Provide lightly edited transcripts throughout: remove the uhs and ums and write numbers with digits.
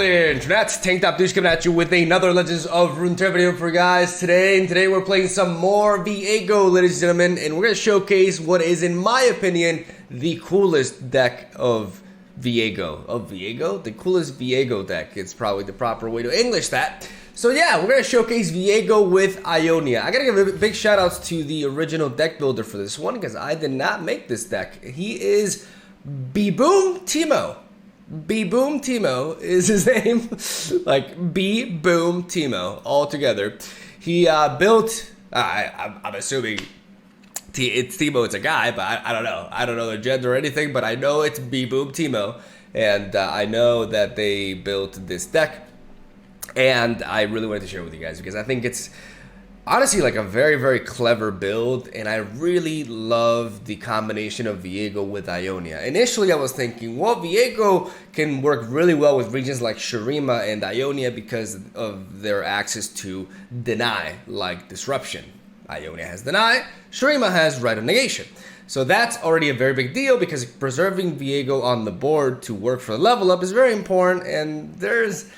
there, internet. Tank Top Douche coming at you with another Legends of Runeterra video for you guys today. And today we're playing some more VIEGO, ladies and gentlemen. And we're going to showcase what is, in my opinion, the coolest deck of VIEGO. Of VIEGO? The coolest VIEGO deck. It's probably the proper way to English that. So yeah, we're going to showcase VIEGO with Ionia. I got to give a big shout outs to the original deck builder for this one, because I did not make this deck. He is B-Boom Timo. B-Boom Timo is his name. Like B-Boom Timo all together. He built, I'm assuming it's Timo, it's a guy, but I don't know. I don't know their gender or anything, but I know it's B-Boom Timo. And I know that they built this deck. And I really wanted to share it with you guys because I think it's honestly like a very, very clever build. And I really love the combination of VIEGO with Ionia. Initially, I was thinking, well, VIEGO can work really well with regions like Shurima and Ionia because of their access to deny, like Disruption. Ionia has deny, Shurima has Rite of Negation. So that's already a very big deal because preserving VIEGO on the board to work for the level up is very important. And there's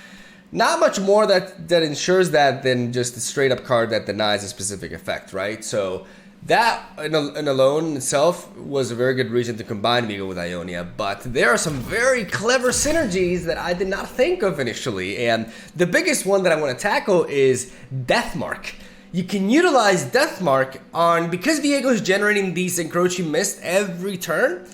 not much more that ensures that than just a straight up card that denies a specific effect, right? So that in alone itself was a very good reason to combine VIEGO with Ionia, but there are some very clever synergies that I did not think of initially, and the biggest one that I want to tackle is Deathmark. You can utilize Deathmark on, because VIEGO is generating these encroaching mist every turn,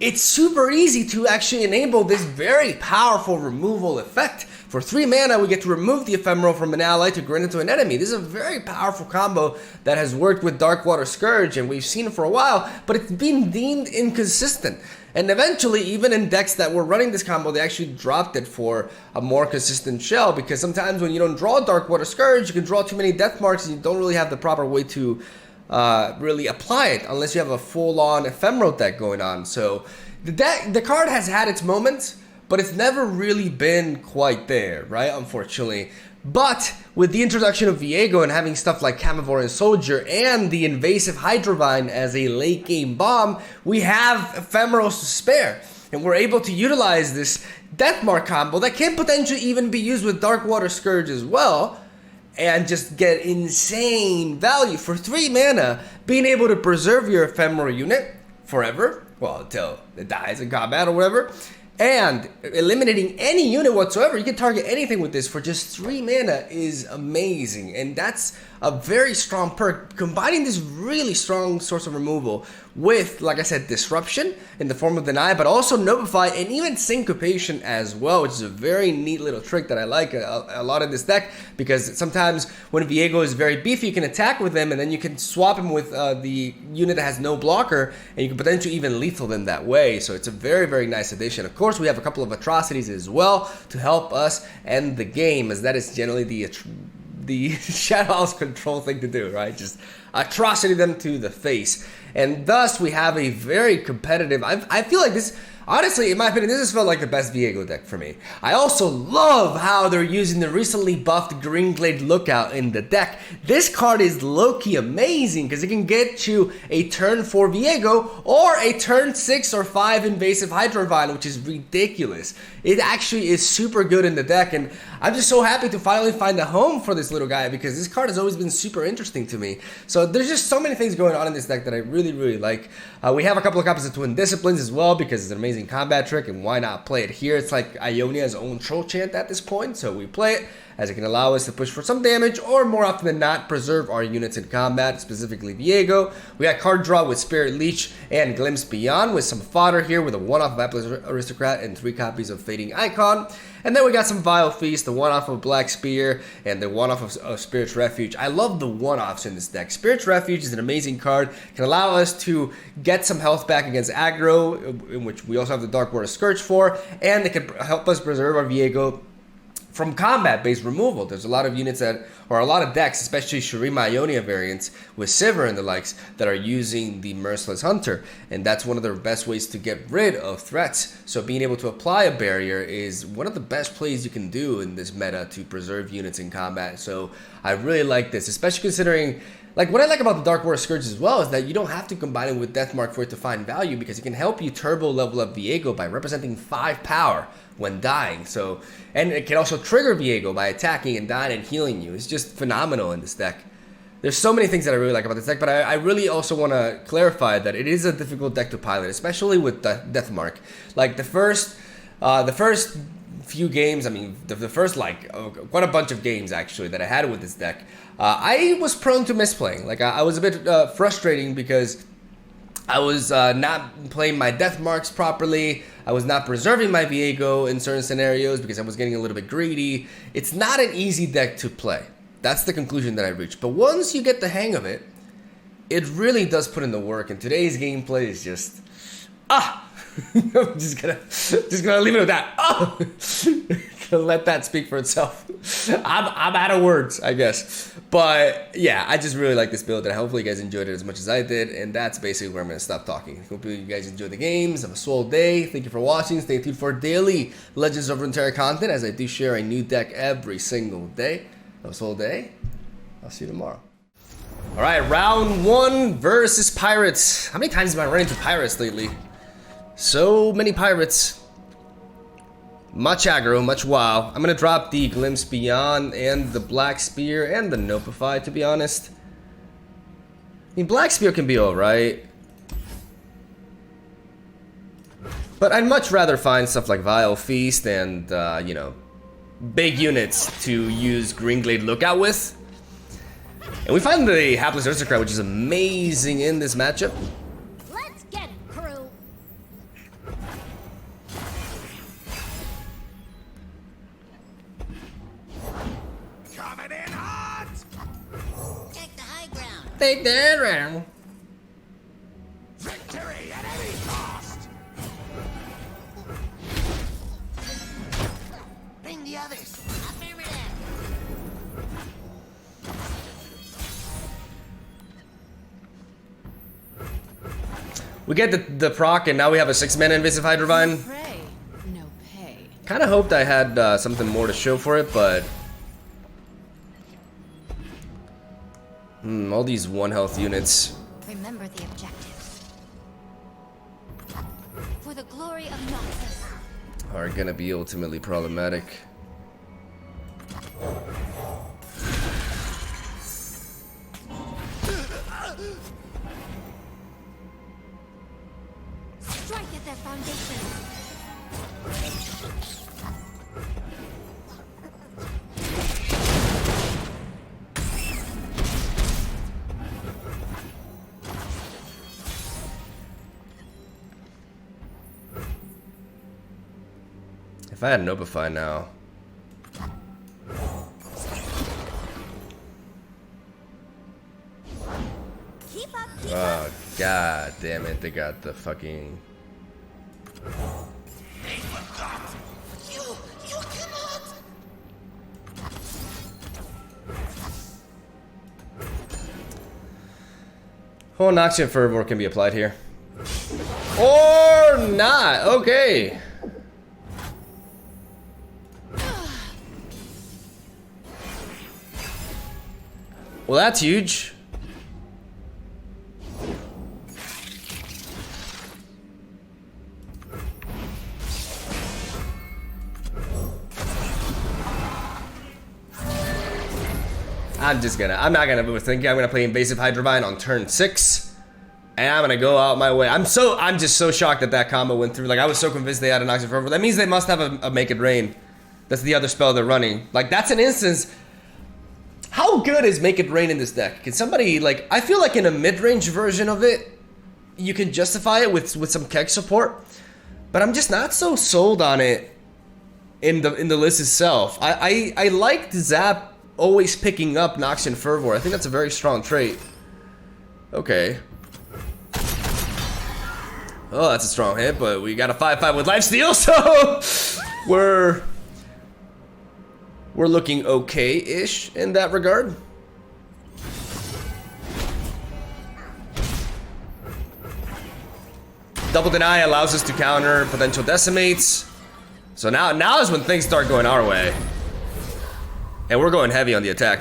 it's super easy to actually enable this very powerful removal effect. For 3 mana, we get to remove the ephemeral from an ally to grant it to an enemy. This is a very powerful combo that has worked with Darkwater Scourge, and we've seen it for a while, but it's been deemed inconsistent. And eventually, even in decks that were running this combo, they actually dropped it for a more consistent shell, because sometimes when you don't draw Darkwater Scourge, you can draw too many death marks and you don't really have the proper way to really apply it unless you have a full-on ephemeral deck going on. So the card has had its moments, but it's never really been quite there, right? Unfortunately. But with the introduction of VIEGO and having stuff like Camivorian Soldier and the Invasive Hydrovine as a late game bomb, we have ephemerals to spare. And we're able to utilize this Deathmark combo that can potentially even be used with Darkwater Scourge as well, and just get insane value. For 3 mana, being able to preserve your ephemeral unit forever, well, until it dies in combat or whatever, and eliminating any unit whatsoever. You can target anything with this for just 3 mana is amazing. And that's a very strong perk. Combining this really strong source of removal with, like I said, Disruption in the form of Deny, but also Notify and even Syncopation as well, which is a very neat little trick that I like a lot in this deck, because sometimes when VIEGO is very beefy, you can attack with him and then you can swap him with the unit that has no blocker, and you can potentially even lethal them that way. So it's a very, very nice addition. Of course, we have a couple of atrocities as well to help us end the game, as that is generally the Shadow House control thing to do, right? Just atrocity them to the face. And thus, we have a very competitive, I feel like this, honestly, in my opinion, this has felt like the best VIEGO deck for me. I also love how they're using the recently buffed Greenglade Lookout in the deck. This card is low-key amazing because it can get you a turn 4 VIEGO or a turn 6 or 5 Invasive Hydrovine, which is ridiculous. It actually is super good in the deck, and I'm just so happy to finally find a home for this little guy because this card has always been super interesting to me. So there's just so many things going on in this deck that I really, really like. We have a couple of copies of Twin Disciplines as well because it's an amazing combat trick, and why not play it here? It's like Ionia's own troll chant at this point, so we play it as it can allow us to push for some damage, or more often than not, preserve our units in combat, specifically VIEGO. We got card draw with Spirit Leech and Glimpse Beyond, with some fodder here with a one-off of Atlas Aristocrat and 3 copies of Fading Icon. And then we got some Vile Feast, the one-off of Black Spear, and the one-off of Spirit's Refuge. I love the one-offs in this deck. Spirit's Refuge is an amazing card, can allow us to get some health back against aggro, in which we also have the Darkwater Scourge for, and it can help us preserve our VIEGO from combat-based removal. There's a lot of units that, or a lot of decks, especially Shurima Ionia variants with Sivir and the likes, that are using the Merciless Hunter, and that's one of the best ways to get rid of threats. So being able to apply a barrier is one of the best plays you can do in this meta to preserve units in combat. So I really like this, especially considering Like, what I like about the Dark War Scourge as well is that you don't have to combine it with Deathmark for it to find value, because it can help you turbo level up Viego by representing 5 power when dying. So, and it can also trigger Viego by attacking and dying and healing you. It's just phenomenal in this deck. There's so many things that I really like about this deck, but I really also want to clarify that it is a difficult deck to pilot, especially with Deathmark. Like, the first few games, I mean, the first, like, quite a bunch of games, actually, that I had with this deck, I was prone to misplaying. Like, I was a bit frustrating because I was not playing my death marks properly. I was not preserving my Viego in certain scenarios because I was getting a little bit greedy. It's not an easy deck to play. That's the conclusion that I reached. But once you get the hang of it, it really does put in the work. And today's gameplay is just, I'm just gonna leave it at that. Gonna let that speak for itself. I'm out of words, I guess. But yeah, I just really like this build, and hopefully you guys enjoyed it as much as I did. And that's basically where I'm gonna stop talking. Hopefully you guys enjoy the games. Have a swell day. Thank you for watching. Stay tuned for daily Legends of Runeterra content, as I do share a new deck every single day. Have a swell day. I'll see you tomorrow. All right, round 1 versus Pirates. How many times have I run into Pirates lately? So many Pirates. Much aggro, much wow. I'm gonna drop the Glimpse Beyond and the Black Spear and the Nopify, to be honest. I mean, Black Spear can be alright, but I'd much rather find stuff like Vile Feast and, you know, big units to use Greenglade Lookout with. And we find the Hapless Aristocrat, which is amazing in this matchup. Let's get it, crew. Coming in hot! Take the high ground. Take that round. Victory at any cost! Bring the others. Affirmative. We get the proc, and now we have a 6-mana Invasive Hydrovine. Pray, no pay. Kind of hoped I had something more to show for it, but all these 1-health units. Remember the objectives. For the glory of Noxus. Are gonna be ultimately problematic. Strike at their foundation. If I had Nopify now. Keep up, keep up. Oh, god damn it. They got the fucking... You cannot. Oh, Noxian Fervor can be applied here. Or not. Okay. Well, that's huge. I'm not gonna overthink it. I'm gonna play Invasive Hydrovine on turn 6. And I'm gonna go out my way. I'm just so shocked that that combo went through. Like, I was so convinced they had an Noxian Fervor. That means they must have a Make It Rain. That's the other spell they're running. Like, that's an instance. How good is Make It Rain in this deck? Can somebody, like, I feel like in a mid-range version of it, you can justify it with some Keg support. But I'm just not so sold on it in the list itself. I liked Zap always picking up Noxian Fervor. I think that's a very strong trait. Okay. Oh, that's a strong hit, but we got a 5/5 with lifesteal, so we're looking okay-ish in that regard. Double Deny allows us to counter potential decimates. So now is when things start going our way. And we're going heavy on the attack.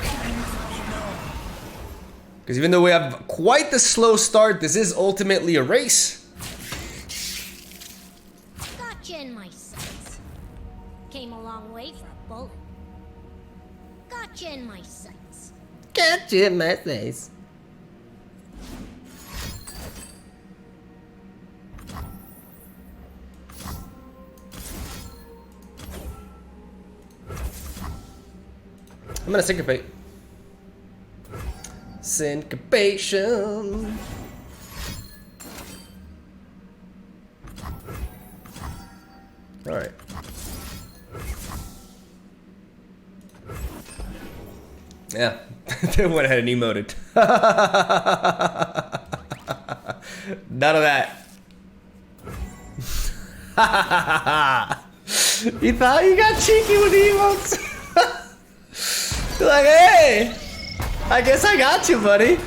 Because even though we have quite the slow start, this is ultimately a race. Gotcha in my sights. Came a long way for a bullet. Gotcha in my sights. Gotcha in my face. I'm gonna syncopate. Syncopation. All right. Yeah, they went ahead and emoted. None of that. You thought you got cheeky with the emotes? You're like, hey, I guess I got you, buddy.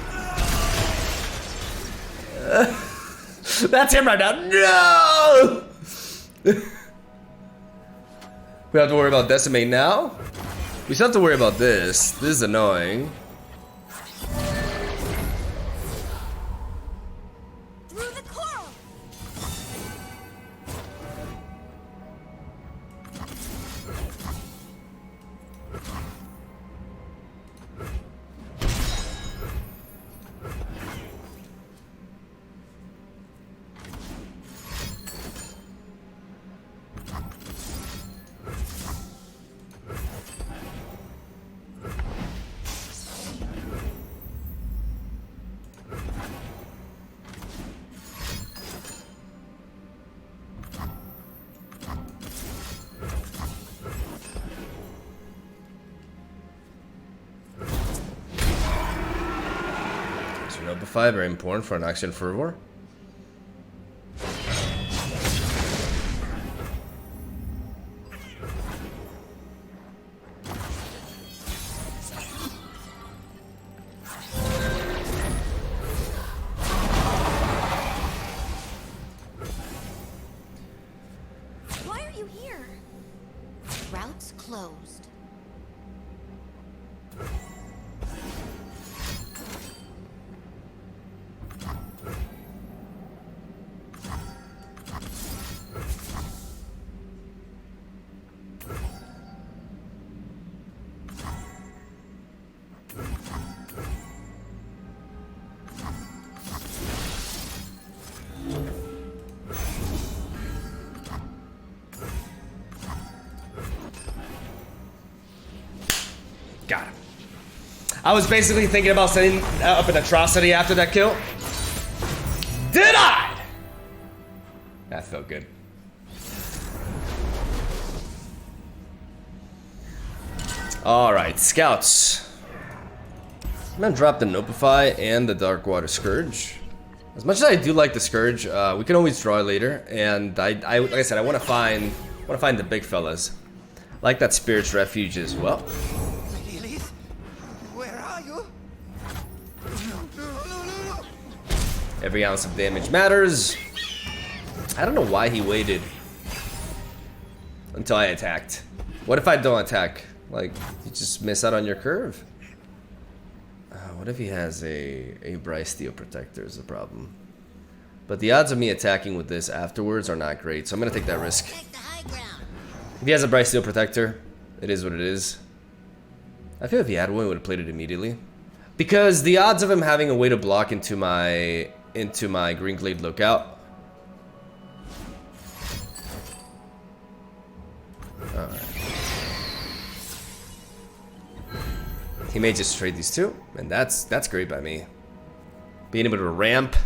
That's him right now. No! We have to worry about decimate now? We still have to worry about this. This is annoying. Through the coral. Notify, very important for an action fervor. Why are you here? Route's closed. Got him. I was basically thinking about setting up an atrocity after that kill. Did I? That felt good. Alright, scouts. I'm gonna drop the Notify and the Darkwater Scourge. As much as I do like the Scourge, we can always draw later, and like I said, I want to find the big fellas, like that Spirit's Refuge as well. Where are you? Every ounce of damage matters. I don't know why he waited until I attacked. What if I don't attack? Like, you just miss out on your curve. What if he has a Bryce Steel Protector is a problem. But the odds of me attacking with this afterwards are not great, so I'm gonna take that risk. Take the high ground. If he has a Bryce Steel Protector, it is what it is. I feel if he had one, he would have played it immediately. Because the odds of him having a way to block into my Greenglade Lookout. Alright. He may just trade these two, and that's great by me. Being able to ramp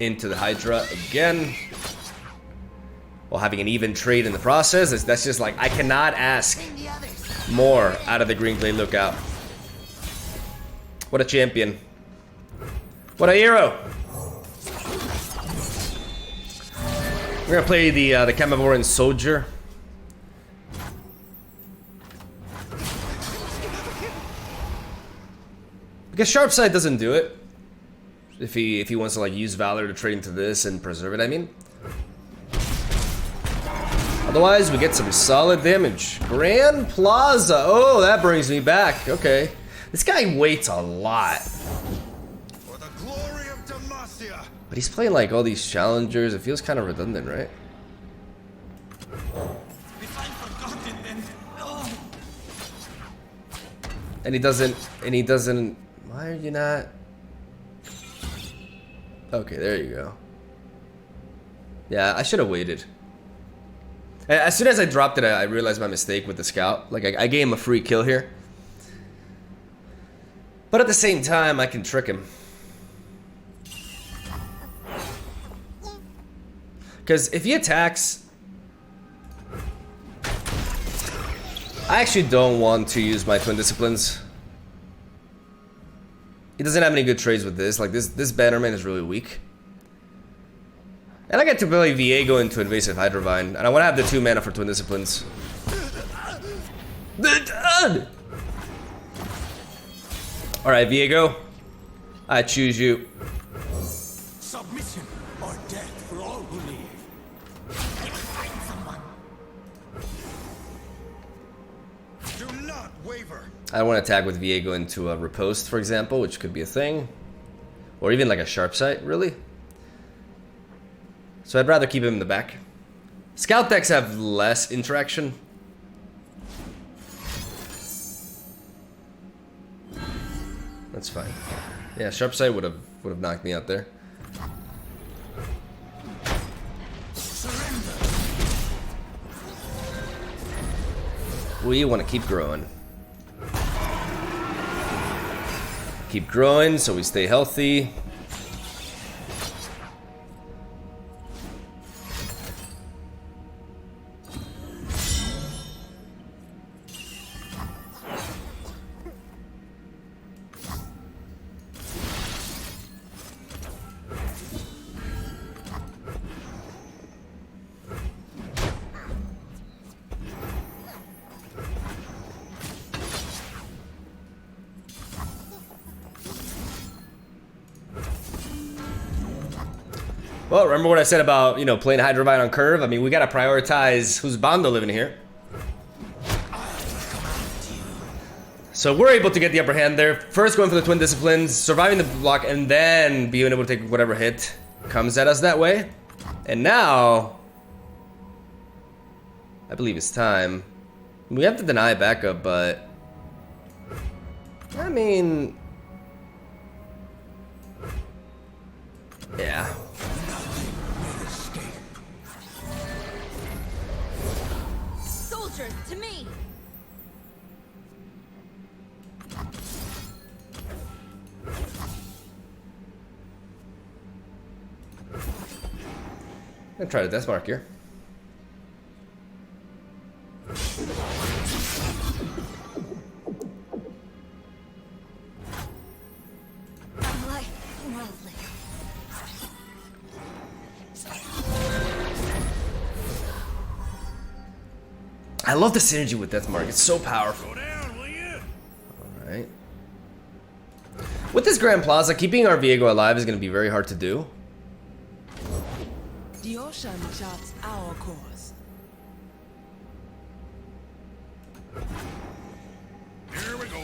into the Hydra again, while having an even trade in the process, that's just like, I cannot ask more out of the Greenglade Lookout. What a champion. What a hero. We're gonna play the Camavorran Soldier. Because Sharpside doesn't do it. If he wants to like use Valor to trade into this and preserve it, I mean. Otherwise, we get some solid damage. Grand Plaza. Oh, that brings me back. Okay. This guy waits a lot. For the glory of Demacia. But he's playing like all these challengers. It feels kind of redundant, right? If I'm forgotten, then And he doesn't, why are you not? Okay, there you go. Yeah, I should have waited. As soon as I dropped it, I realized my mistake with the scout. Like, I gave him a free kill here. But at the same time, I can trick him. Because if he attacks... I actually don't want to use my twin disciplines. He doesn't have any good trades with this. Like, this Bannerman is really weak. And I get to play VIEGO into Invasive Hydrovine. And I want to have the 2 mana for twin disciplines. Alright, VIEGO. I choose you. submission or death for all who live. Find someone. Do not waver. I don't want to attack with VIEGO into a Riposte, for example, which could be a thing. Or even like a Sharp Sight, really. So I'd rather keep him in the back. Scout decks have less interaction. That's fine. Yeah, Sharp Sight would have knocked me out there. We want to keep growing. Keep growing so we stay healthy. Well, remember what I said about, you know, playing Hydrovine on curve? I mean, we gotta prioritize who's Bando living here. So we're able to get the upper hand there. First going for the twin disciplines, surviving the block, and then being able to take whatever hit comes at us that way. And now, I believe it's time. We have to deny backup, but I mean, yeah. Soldiers, to me! I'm gonna try the death mark here. I'm like, lovely. I love the synergy with death mark. It's so powerful. Go down, will you? Alright. With this Grand Plaza, keeping our VIEGO alive is going to be very hard to do. The ocean charts our course. Here we go.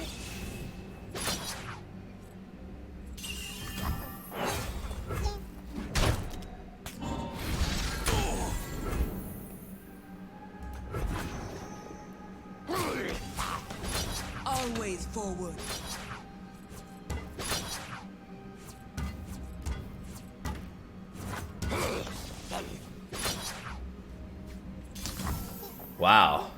Always forward. Wow.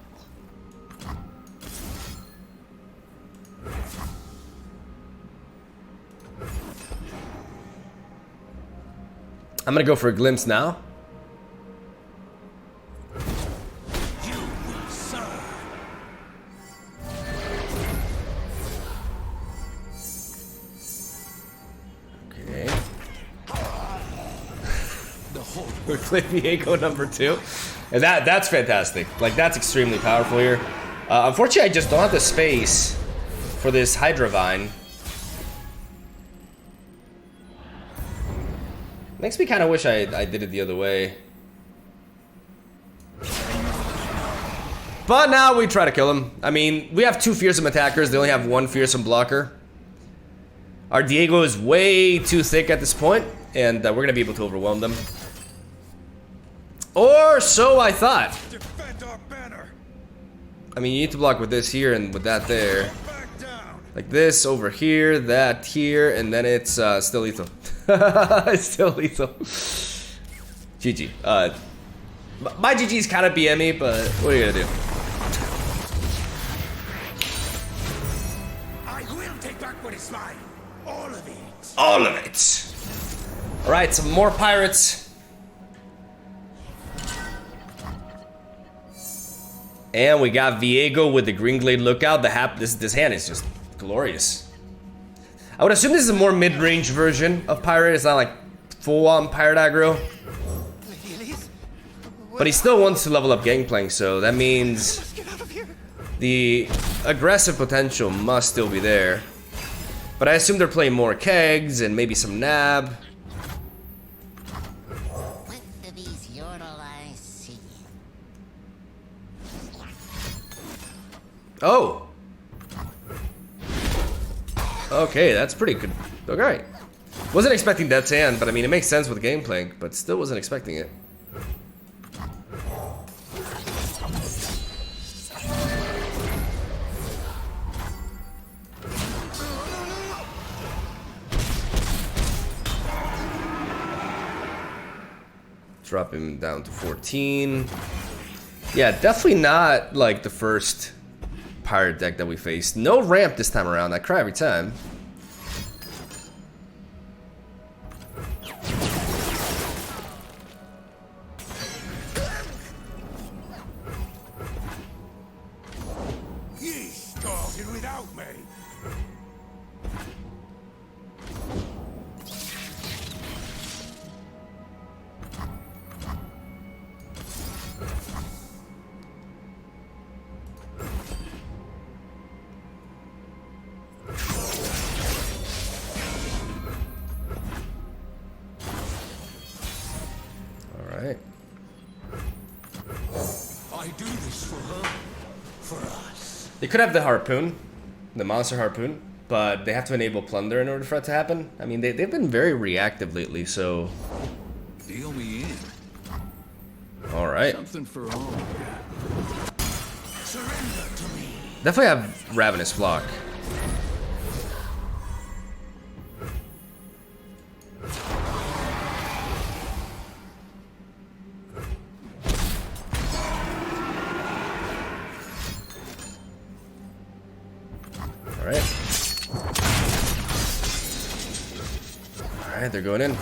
I'm gonna go for a glimpse now. You will serve. Okay. The whole We're playing VIEGO number 2. And that's fantastic. Like, that's extremely powerful here. Unfortunately, I just don't have the space for this Hydrovine. Makes me kind of wish I did it the other way. But now we try to kill him. I mean, we have 2 fearsome attackers. They only have 1 fearsome blocker. Our Viego is way too thick at this point, and we're gonna be able to overwhelm them. Or so I thought. Defend our banner. I mean, you need to block with this here and with that there. Back down. Like this over here, that here, and then it's still lethal. It's still lethal. GG. My GG's kind of BME, but what are you gonna do? I will take back what is mine. All of it. All of it. All right, some more pirates. And we got Viego with the Green Glade Lookout. This hand is just glorious. I would assume this is a more mid-range version of pirate. It's not like full-on pirate aggro. But he still wants to level up Gangplank, so that means the aggressive potential must still be there. But I assume they're playing more kegs and maybe some nab. Oh! Okay, that's pretty good. Okay. Wasn't expecting Death's Hand, but I mean, it makes sense with Gangplank, but still wasn't expecting it. Drop him down to 14. Yeah, definitely not like the first pirate deck that we faced. No ramp this time around. I cry every time. Ye started without me. I do this for her, for us. They could have the harpoon, the monster harpoon, but they have to enable plunder in order for that to happen. I mean, they've been very reactive lately, so. Deal me in. All right. Something for all. Surrender to me. Definitely have Ravenous Flock. Alright, they're going in.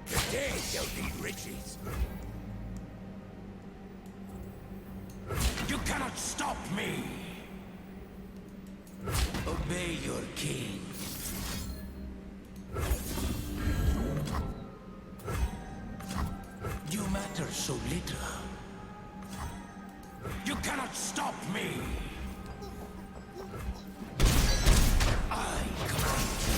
Today you'll need riches. You cannot stop me. Obey your king. You matter so little. You cannot stop me. I command you.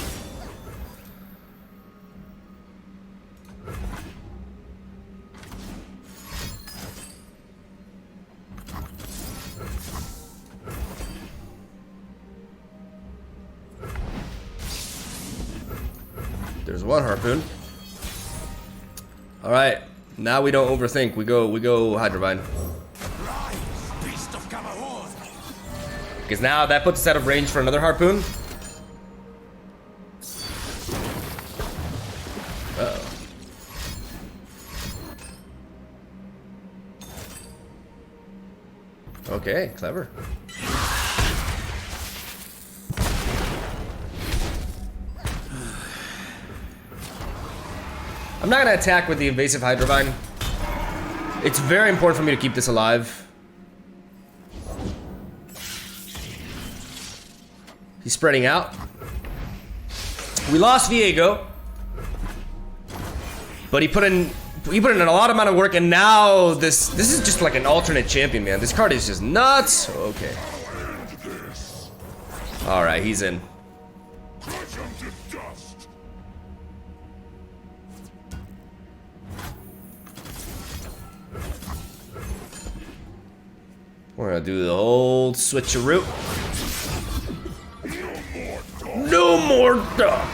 There's one harpoon. All right, now we don't overthink. We go Hydrovine. Because now that puts us out of range for another harpoon. Uh-oh. Okay, clever. I'm not gonna attack with the invasive Hydrovine. It's very important for me to keep this alive. He's spreading out. We lost Viego, but he put in a lot amount of work, and now this is just like an alternate champion, man. This card is just nuts. Okay. All right, he's in. We're gonna do the whole switcheroo. No more duck.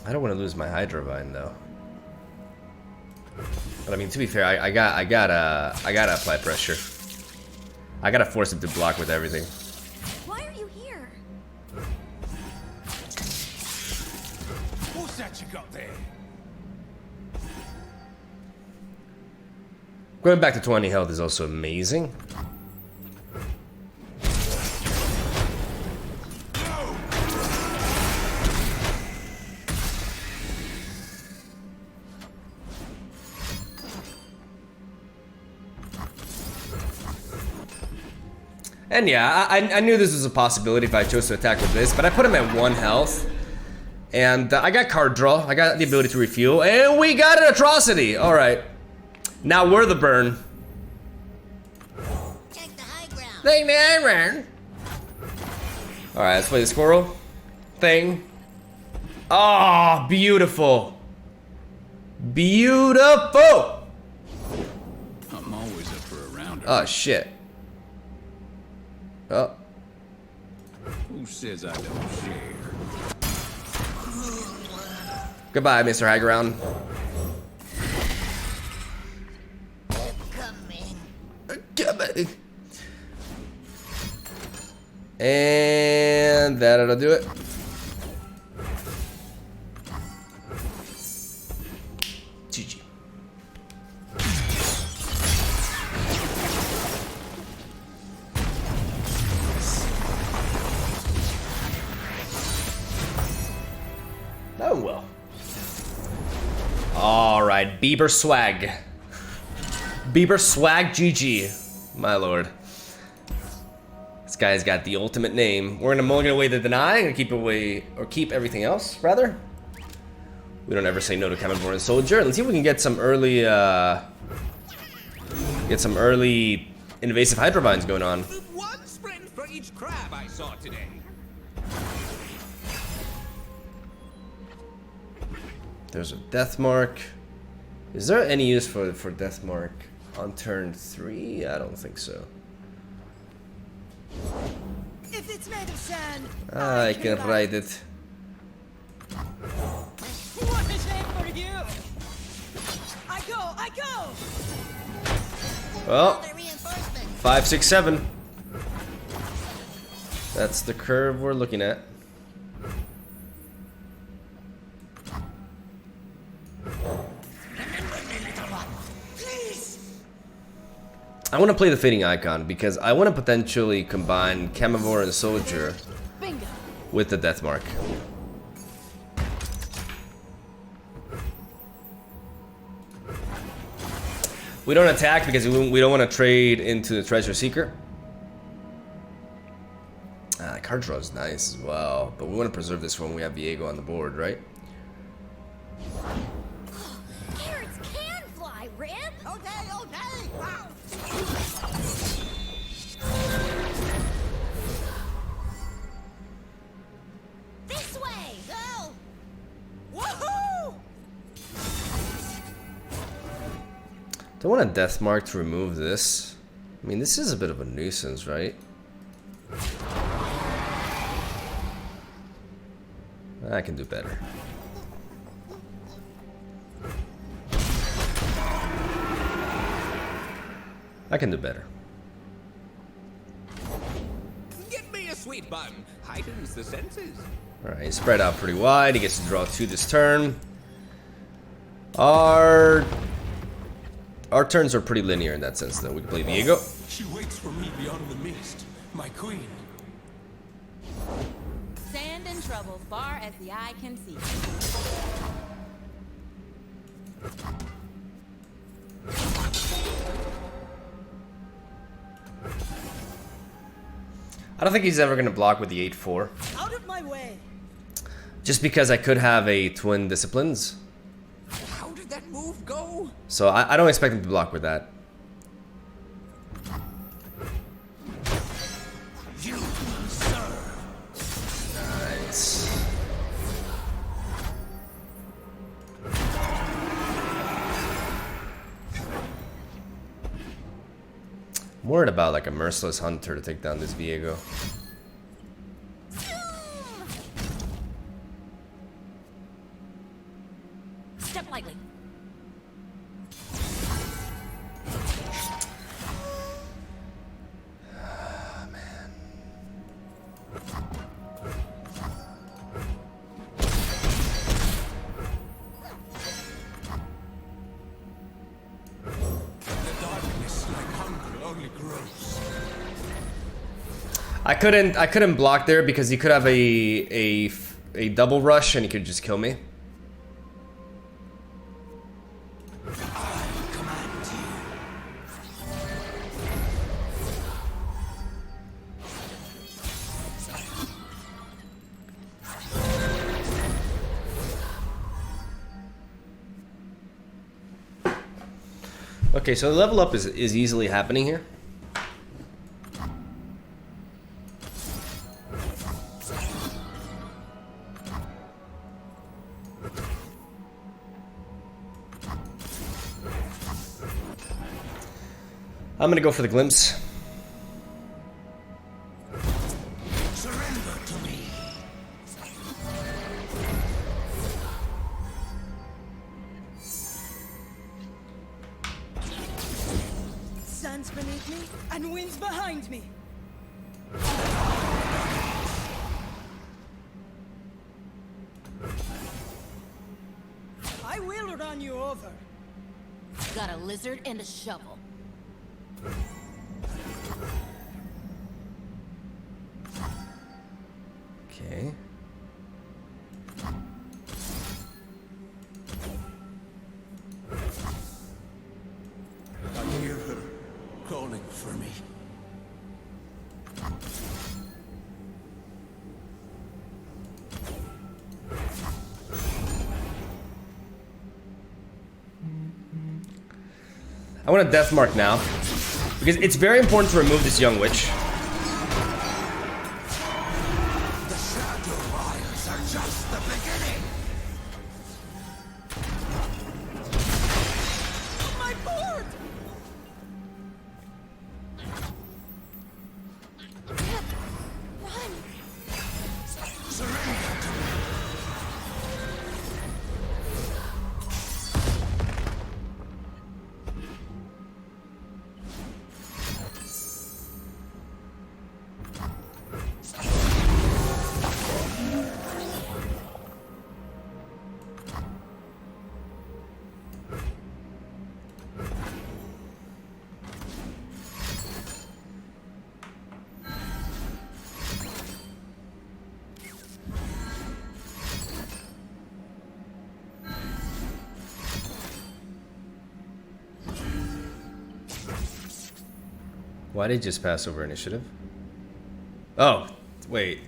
I don't want to lose my Hydrovine though. But I mean, to be fair, I gotta apply pressure. I gotta force him to block with everything. Why are you here? What's that you got there? Going back to 20 health is also amazing. And yeah, I knew this was a possibility if I chose to attack with this, but I put him at 1 health. And I got card draw, I got the ability to refuel, and we got an atrocity! Alright. Now we're the burn. Take the high ground. Take the high ground. Alright, let's play the squirrel thing. Oh, beautiful. Beautiful! I'm always up for a rounder. Oh, shit. Oh. Who says I don't share? Goodbye, Mr. High Ground. Coming. And that'll do it. GG. Oh well. Alright, Bieber swag. Bieber swag GG, my lord. This guy's got the ultimate name. We're gonna mulligan away the deny, and keep away, or keep everything else, rather. We don't ever say no to Kammerborn and Soldier. Let's see if we can get some early, invasive Hydrovines going on. One sprint for each crab I saw today. There's a death mark. Is there any use for death mark on turn 3? I don't think so. If it's made of sand, I can ride it. what a shame for you! I go! Well, The reinforcement. 5, 6, 7. That's the curve we're looking at. I want to play the Fading Icon because I want to potentially combine Kammerborn and Soldier Bingo! with the Death Mark. We don't attack because we don't want to trade into the Treasure Seeker. Card draw is nice as well, but we want to preserve this for when we have Viego on the board, right? Carrots can fly, Rib. Okay. Wow. This way. Go. Woohoo! Don't want a Death Mark to remove this. I mean, this is a bit of a nuisance, right? I can do better. I can do better. Give me a sweet bun. Heightens the senses. Alright, he's spread out pretty wide. He gets to draw 2 this turn. Our our turns are pretty linear in that sense, though. We can play Viego. She waits for me beyond the mist, my queen. Sand and trouble far as the eye can see. I don't think he's ever going to block with the 8-4. Out of my way. Just because I could have a twin disciplines. How did that move go? So I don't expect him to block with that. You serve. Nice. I'm worried about like a merciless hunter to take down this Viego. Step lightly. I couldn't block there because he could have a double rush and he could just kill me. Okay, so the level up is easily happening here. I'm gonna go for the glimpse. Surrender to me. Sun's beneath me and wind's behind me. I will run you over. Got a lizard and a shovel. Okay. I hear her calling for me. I want a death mark now because it's very important to remove this young witch. The shadow wires are just the beginning. My board! Run! Surrender to me. Why did he just pass over initiative? Oh, wait.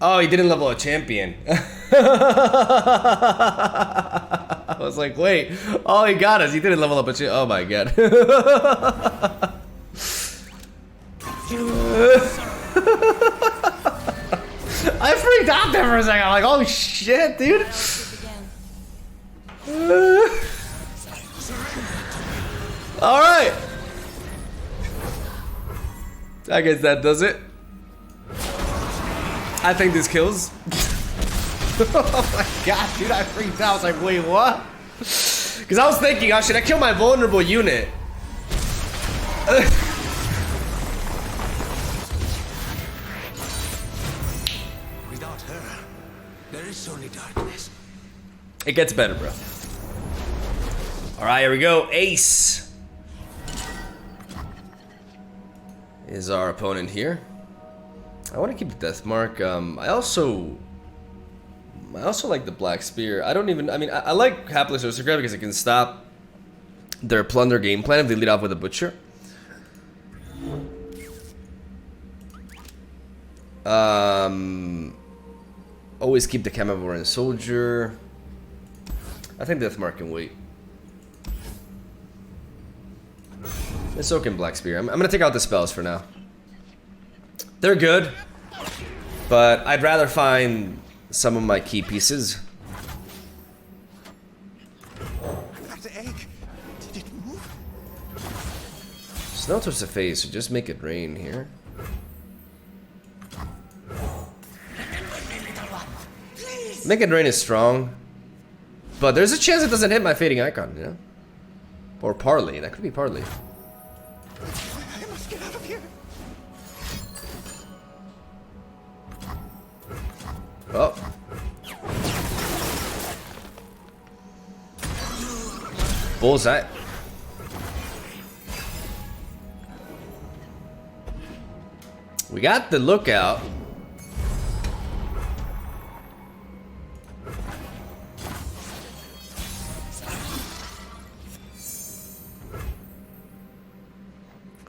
Oh, he didn't level a champion. I was like, wait. Oh, he got us. He didn't level up a champion. Oh my god. I freaked out there for a second. I'm like, oh shit, dude. All right. I guess that does it. I think this kills. Oh my god, dude, I freaked out. I was like, wait, what? Because I was thinking, oh, should I kill my vulnerable unit? Without her, there is only darkness. It gets better, bro. All right, here we go. Ace is our opponent here. I want to keep the death mark. I also like the black spear. I like hapless aristocrat because it can stop their plunder game plan if they lead off with a butcher. Always keep the Camavor and soldier. I think death mark can wait. And so can black spear. I'm gonna take out the spells for now. They're good, but I'd rather find some of my key pieces. That egg, did it move? Snow towards the face, so just make it rain here. Make it rain is strong, but there's a chance it doesn't hit my fading icon, you know? Or parley, that could be parley. I must get out of here. Oh. Bullseye. We got the lookout.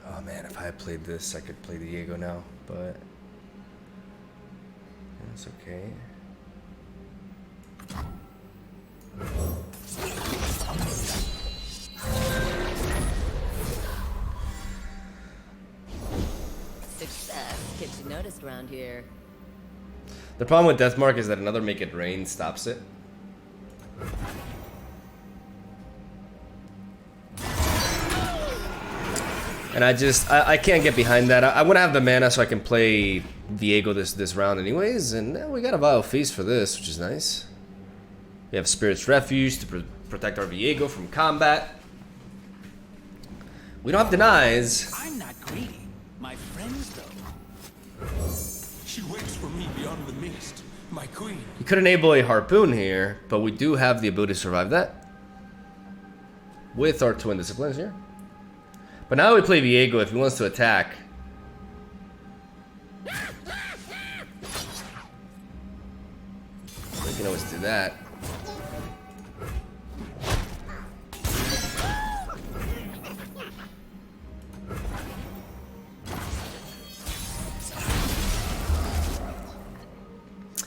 Oh man, if I had played this, I could play the VIEGO now, but that's okay. Success gets you noticed around here. The problem with Deathmark is that another Make It Rain stops it. And I can't get behind that. I want to have the mana so I can play VIEGO this round anyways. And we got a Vile Feast for this, which is nice. We have Spirit's Refuge to protect our VIEGO from combat. We don't have denies. I'm not greedy. My friends, though. She waits for me beyond the mist. My queen. You could enable a Harpoon here, but we do have the ability to survive that. With our Twin Disciplines here. But now we play VIEGO if he wants to attack. We can always do that.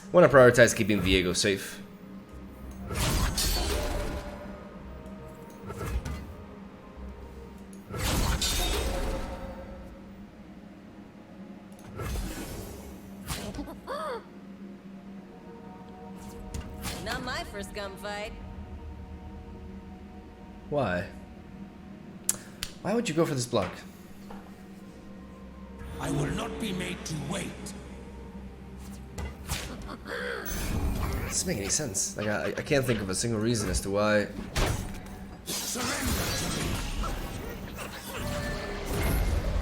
I want to prioritize keeping VIEGO safe. Not my first gunfight. Why? Why would you go for this block? I will not be made to wait. Doesn't make any sense. Like I can't think of a single reason as to why. Surrender to me.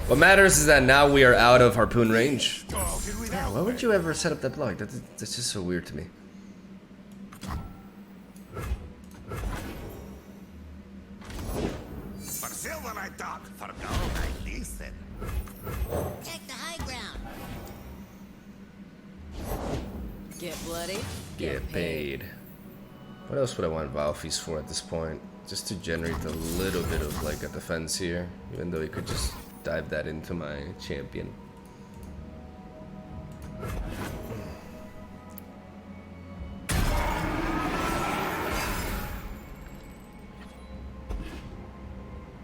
What matters is that now we are out of Harpoon range. Started without Why would you ever set up that block? That's just so weird to me. For silver I talk, for gold I listen. Take the high ground. Get bloody. Get paid. What else would I want Vile Feast for at this point? Just to generate a little bit of like a defense here, even though he could just dive that into my champion.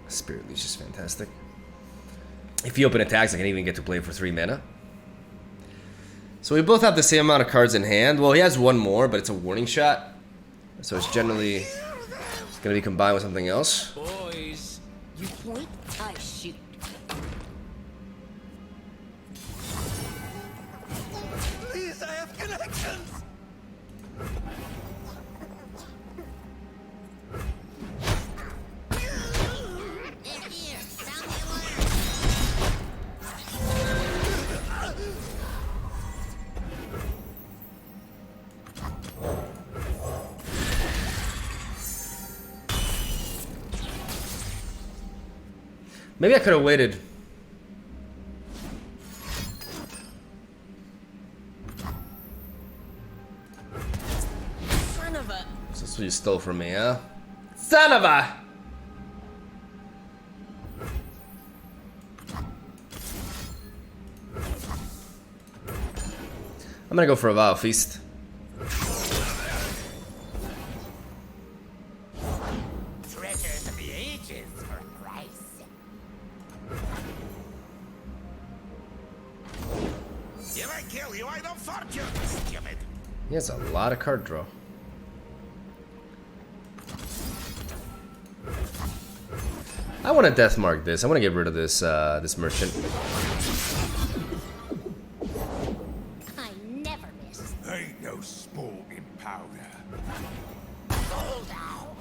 Spirit Leech is fantastic. If he open attacks, I can even get to play for 3 mana. So we both have the same amount of cards in hand. Well, he has one more, but it's a warning shot. So it's generally going to be combined with something else. Boys. You point, I shoot. Please, I have connections. In here. Sound the alarm. Maybe I could have waited. Son of a... So that's what you stole from me, huh? Son of a! I'm gonna go for a Vow Feast. Treasures of the ages for a price. If I kill you, I don't fortune, stupid. He has a lot of card draw. I want to death mark this. I want to get rid of this this merchant. I never miss. Ain't no sport in powder. Hold out.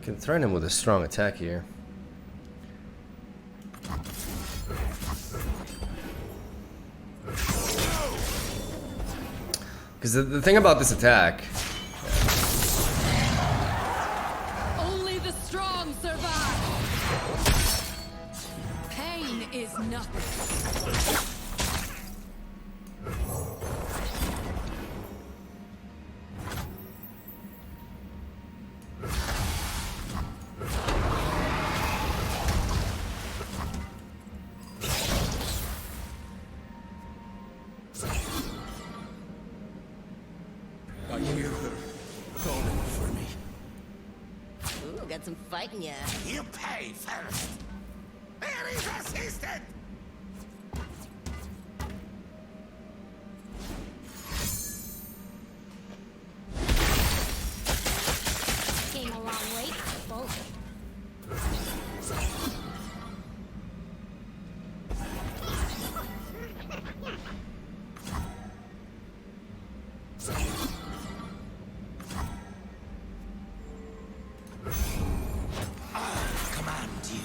Can threaten him with a strong attack here. Because the thing about this attack, Only the strong survive. Pain is nothing. I hear her calling for me. Ooh, got some fight in ya. You pay first. Where is assistant? Came a long way for a bullet. Command you.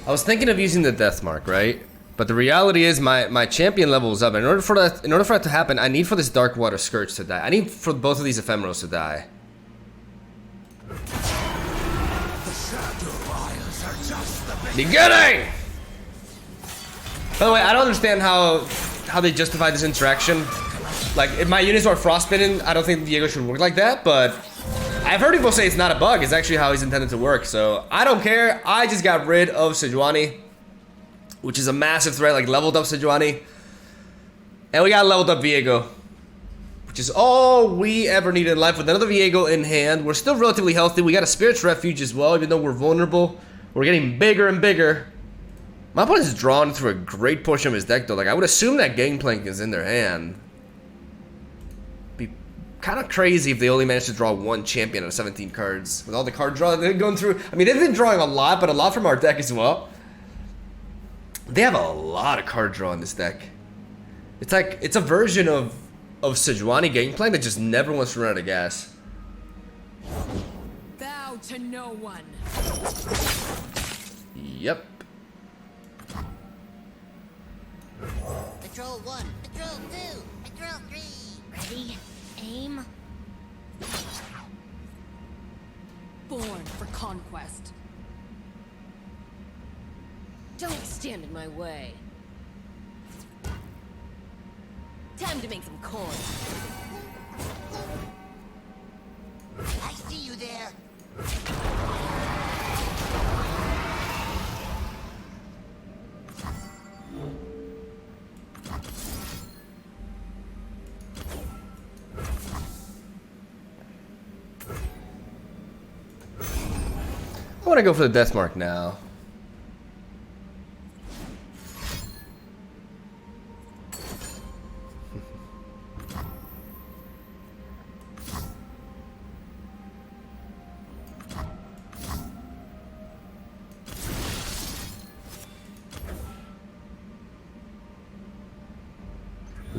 I was thinking of using the death mark, right? But the reality is my champion level is up. In order for that to happen, I need for this Dark Water Scourge to die. I need for both of these ephemerals to die. The Shadow Isles are just the Beginning! By the way, I don't understand how they justify this interaction. Like, if my units are frostbitten, I don't think Viego should work like that, but I've heard people say it's not a bug, it's actually how he's intended to work, so I don't care. I just got rid of Sejuani, which is a massive threat, like leveled up Sejuani. And we got leveled up Viego, which is all we ever needed in life. With another Viego in hand, we're still relatively healthy. We got a Spirit's Refuge as well, even though we're vulnerable. We're getting bigger and bigger. My opponent is drawn through a great portion of his deck, though. Like, I would assume that Gangplank is in their hand. Be kind of crazy if they only managed to draw one champion out of 17 cards. With all the card draw they're going through. I mean, they've been drawing a lot, but a lot from our deck as well. They have a lot of card draw in this deck. It's like, it's a version of Sejuani Gangplank that just never wants to run out of gas. Bow to no one. Yep. Patrol 1, Patrol 2, Patrol 3. Ready? Aim. Born for conquest. Don't stand in my way. Time to make some coin. I see you there. I want to go for the death mark now.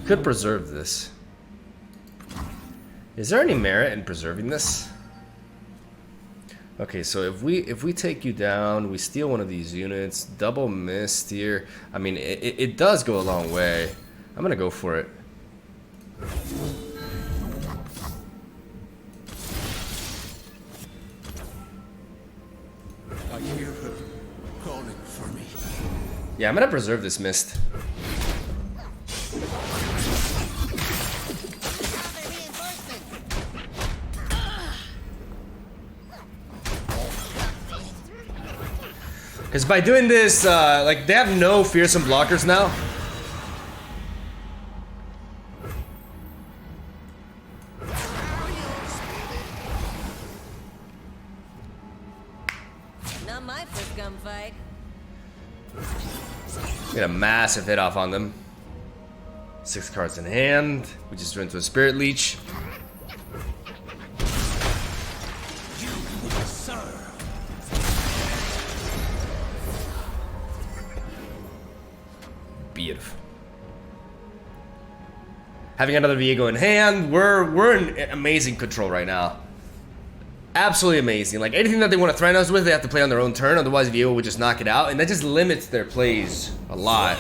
We could preserve this. Is there any merit in preserving this? Okay, so if we take you down, we steal one of these units, double mist here. I mean, it does go a long way. I'm gonna go for it. I hear her calling for me. Yeah, I'm gonna preserve this mist. Because by doing this, like, they have no fearsome blockers now. Not my first gunfight. Get a massive hit off on them. 6 cards in hand. We just went to a Spirit Leech. Beautiful. Having another Viego in hand, we're in amazing control right now. Absolutely amazing. Like, anything that they want to threaten us with, they have to play on their own turn. Otherwise, Viego would just knock it out, and that just limits their plays a lot.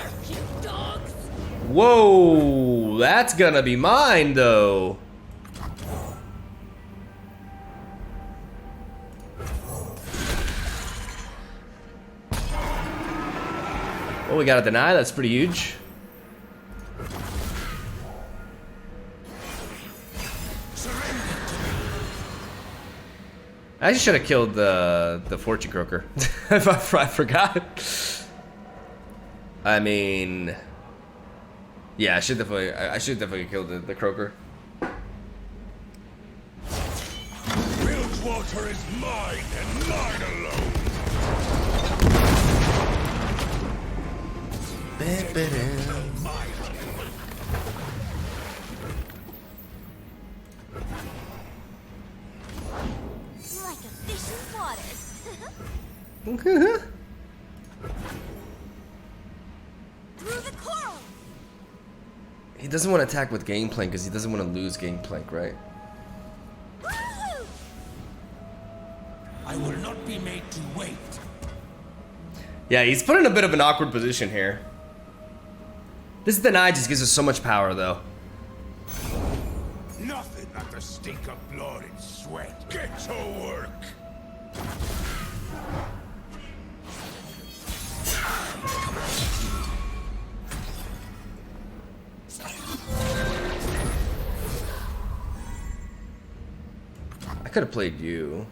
Whoa, that's gonna be mine, though. Oh, we got a deny. That's pretty huge. I should have killed the Fortune Croaker. I forgot. I mean, yeah, I should definitely kill the Croaker. Bilgewater is mine and mine alone. Like a fish in water. Through the coral. He doesn't want to attack with Gangplank because he doesn't want to lose Gangplank, right? Woo! I will not be made to wait. Yeah, he's put in a bit of an awkward position here. This deny just gives us so much power, though. Nothing like the stink of blood and sweat. Get to work. I could have played you.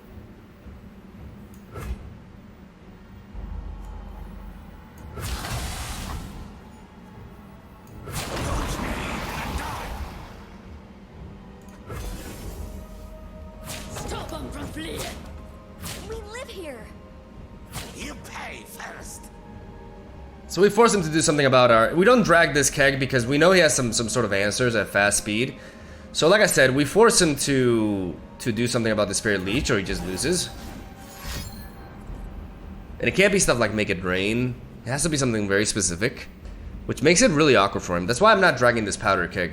Stop them from fleeing. We live here. You pay first. So we force him to do something about our... We don't drag this keg because we know he has some sort of answers at fast speed. So like I said, we force him to do something about the Spirit Leech or he just loses. And it can't be stuff like make it rain. It has to be something very specific, which makes it really awkward for him. That's why I'm not dragging this powder keg.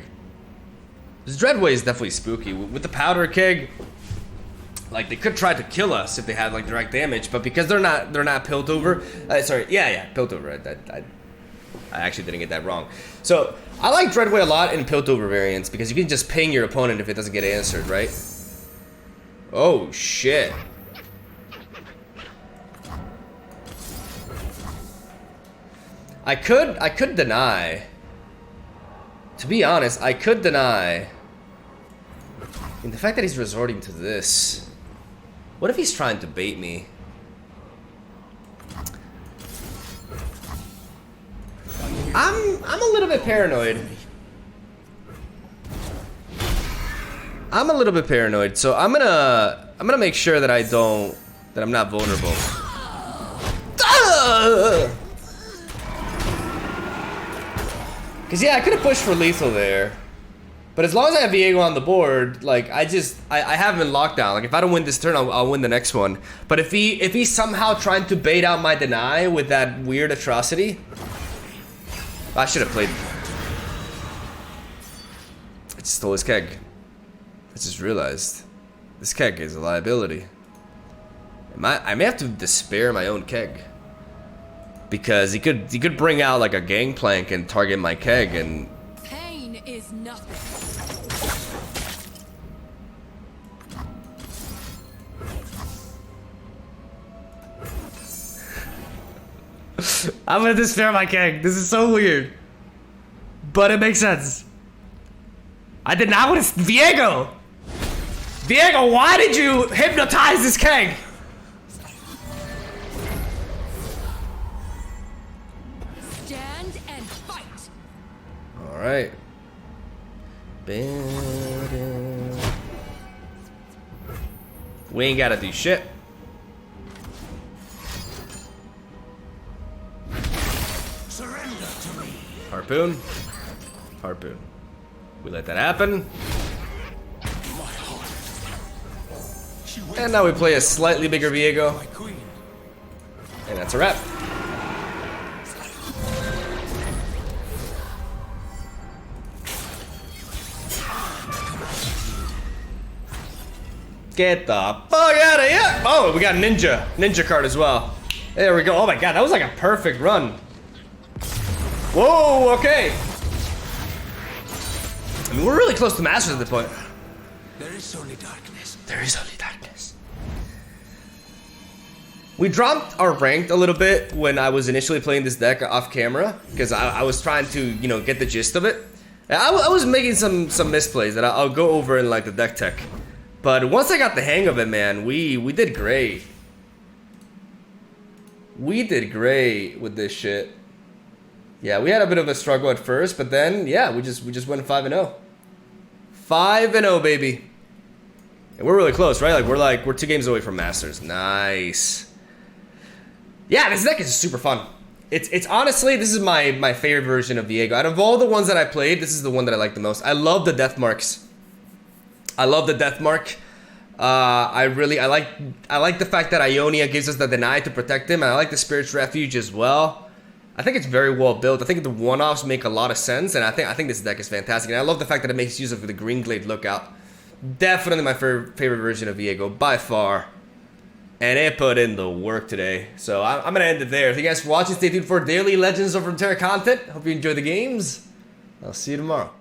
This Dreadway is definitely spooky. With the powder keg, like, they could try to kill us if they had like direct damage, but because they're not Piltover. Sorry, yeah, Piltover. I actually didn't get that wrong. So I like Dreadway a lot in Piltover variants because you can just ping your opponent if it doesn't get answered, right? Oh shit. I could deny. To be honest, I could deny. And the fact that he's resorting to this. What if he's trying to bait me? I'm a little bit paranoid. I'm a little bit paranoid, so I'm gonna make sure that I'm not vulnerable. Cause yeah, I could have pushed for lethal there. But as long as I have Viego on the board, like I have him in lockdown. Like if I don't win this turn, I'll win the next one. But if he's somehow trying to bait out my deny with that weird atrocity, I should have played. stole his keg. I just realized this keg is a liability. I may have to despair my own keg, because he could bring out like a gangplank and target my keg, and Pain is nothing. I'm gonna despair my keg. This is so weird, but it makes sense. I did not want to. VIEGO! VIEGO, why did you hypnotize this keg? Stand and fight. Alright. We ain't gotta do shit. Surrender to me. Harpoon. Harpoon. We let that happen. My heart. She waits And now we play a slightly bigger VIEGO. my queen. And that's a wrap. Get the fuck out of here! Oh, we got a ninja card as well. There we go. Oh my god, that was like a perfect run. Whoa, okay. I mean, we're really close to masters at this point. There is only darkness. There is only darkness. We dropped our ranked a little bit when I was initially playing this deck off camera, because I was trying to, you know, get the gist of it. And I was making some misplays that I'll go over in like the deck tech. But once I got the hang of it, man, we did great. We did great with this shit. Yeah, we had a bit of a struggle at first, but then yeah, we just went 5-0. 5-0, baby. And we're really close, right? We're 2 games away from masters. Nice. Yeah, this deck is super fun. It's honestly, this is my favorite version of VIEGO. Out of all the ones that I played, this is the one that I like the most. I love the death marks. I love the death mark. I like the fact that Ionia gives us the deny to protect him, and I like the Spirit's Refuge as well. I think it's very well built. I think the one-offs make a lot of sense, and I think this deck is fantastic. And I love the fact that it makes use of the Green Glade Lookout. Definitely my favorite version of VIEGO by far. And it put in the work today. So I'm gonna end it there. Thank you guys for watching. Stay tuned for daily Legends of Runeterra content. Hope you enjoy the games. I'll see you tomorrow.